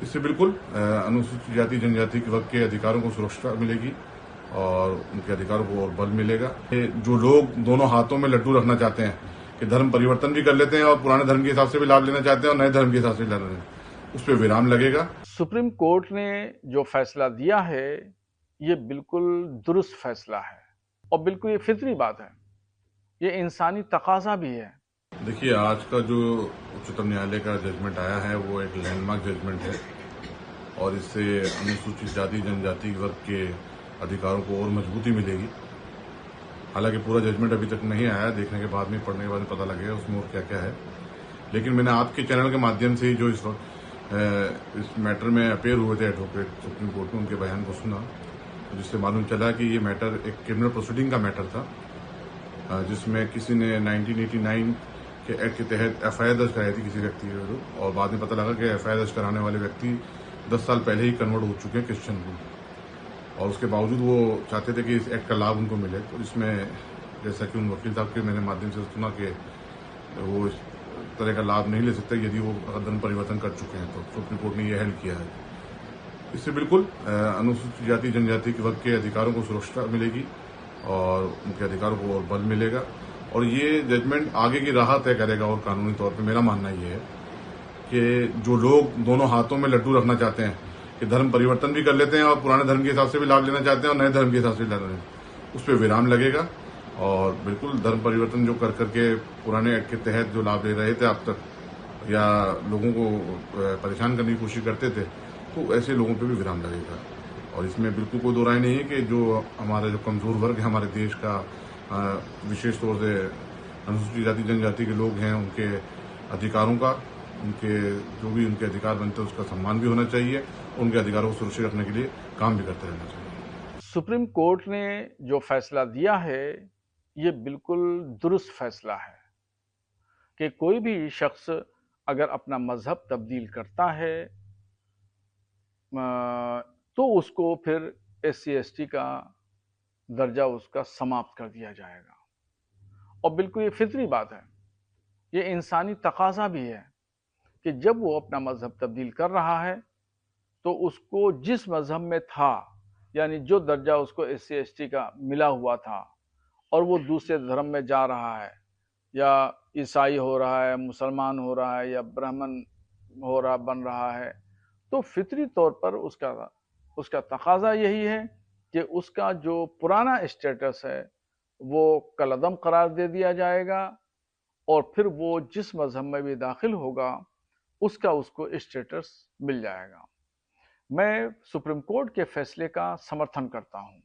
इससे बिल्कुल अनुसूचित जाति जनजाति के वर्ग के अधिकारों को सुरक्षा मिलेगी और उनके अधिकारों को और बल मिलेगा। जो लोग दोनों हाथों में लड्डू रखना चाहते हैं कि धर्म परिवर्तन भी कर लेते हैं और पुराने धर्म के हिसाब से भी लाभ लेना चाहते हैं और नए धर्म के हिसाब से लेना चाहते हैं, उस पर विराम लगेगा। सुप्रीम कोर्ट ने जो फैसला दिया है ये बिल्कुल दुरुस्त फैसला है और बिल्कुल ये फितरी बात है, ये इंसानी तकाजा भी है। देखिए, आज का जो उच्चतम न्यायालय का जजमेंट आया है वो एक लैंडमार्क जजमेंट है और इससे अनुसूचित जाति जनजाति वर्ग के अधिकारों को और मजबूती मिलेगी। हालांकि पूरा जजमेंट अभी तक नहीं आया, देखने के बाद में, पढ़ने के बाद में पता लगेगा उसमें और क्या क्या है। लेकिन मैंने आपके चैनल के माध्यम से ही जो इस मैटर में अपेयर हुए थे एडवोकेट सुप्रीम कोर्ट में, उनके बयान को सुना, जिससे मालूम चला कि ये मैटर एक क्रिमिनल प्रोसीडिंग का मैटर था, जिसमें किसी ने 1989 के एक्ट के तहत एफआईआर दर्ज कराई थी किसी व्यक्ति के विरुद्ध, और बाद में पता लगा कि एफआईआर दर्ज कराने वाले व्यक्ति 10 साल पहले ही कन्वर्ट हो चुके हैं क्रिश्चियन को, और उसके बावजूद वो चाहते थे कि इस एक्ट का लाभ उनको मिले। तो इसमें जैसा कि उन वकील साहब के मैंने माध्यम से सुना कि वो इस तरह का लाभ नहीं ले सकते यदि वो धर्म परिवर्तन कर चुके हैं, तो सुप्रीम कोर्ट ने यह हेल्प किया है। इससे बिल्कुल अनुसूचित जाति जनजाति के वर्ग के अधिकारों को सुरक्षा मिलेगी और उनके अधिकारों को और बल मिलेगा, और ये जजमेंट आगे की राह तय करेगा। और कानूनी तौर पे मेरा मानना ये है कि जो लोग दोनों हाथों में लड्डू रखना चाहते हैं कि धर्म परिवर्तन भी कर लेते हैं और पुराने धर्म के हिसाब से भी लाभ लेना चाहते हैं और नए धर्म के हिसाब से लेना चाहते हैं, उस पर विराम लगेगा। और बिल्कुल धर्म परिवर्तन जो कर करके पुराने एक्ट के तहत जो लाभ ले रहे थे अब तक, या लोगों को परेशान करने की कोशिश करते थे, तो ऐसे लोगों पे भी विराम लगेगा। और इसमें बिल्कुल कोई दो राय नहीं है कि जो हमारा जो कमजोर वर्ग है हमारे देश का, विशेष तौर से अनुसूचित जाति जनजाति के लोग हैं, उनके अधिकारों का, उनके जो भी उनके अधिकार बनते हैं उसका सम्मान भी होना चाहिए, उनके अधिकारों को सुरक्षित रखने के लिए काम भी करते रहना चाहिए। सुप्रीम कोर्ट ने जो फैसला दिया है ये बिल्कुल दुरुस्त फैसला है कि कोई भी शख्स अगर अपना मजहब तब्दील करता है तो उसको फिर SC/ST का दर्जा उसका समाप्त कर दिया जाएगा, और बिल्कुल ये फितरी बात है, ये इंसानी तकाजा भी है कि जब वो अपना मजहब तब्दील कर रहा है तो उसको जिस मजहब में था, यानी जो दर्जा उसको SC/ST का मिला हुआ था, और वो दूसरे धर्म में जा रहा है, या ईसाई हो रहा है, मुसलमान हो रहा है, या ब्राह्मण हो रहा बन रहा है, तो फितरी तौर पर उसका तकाजा यही है कि उसका जो पुराना स्टेटस है वो कलअदम करार दे दिया जाएगा, और फिर वो जिस मजहब में भी दाखिल होगा उसका उसको स्टेटस मिल जाएगा। मैं सुप्रीम कोर्ट के फैसले का समर्थन करता हूं।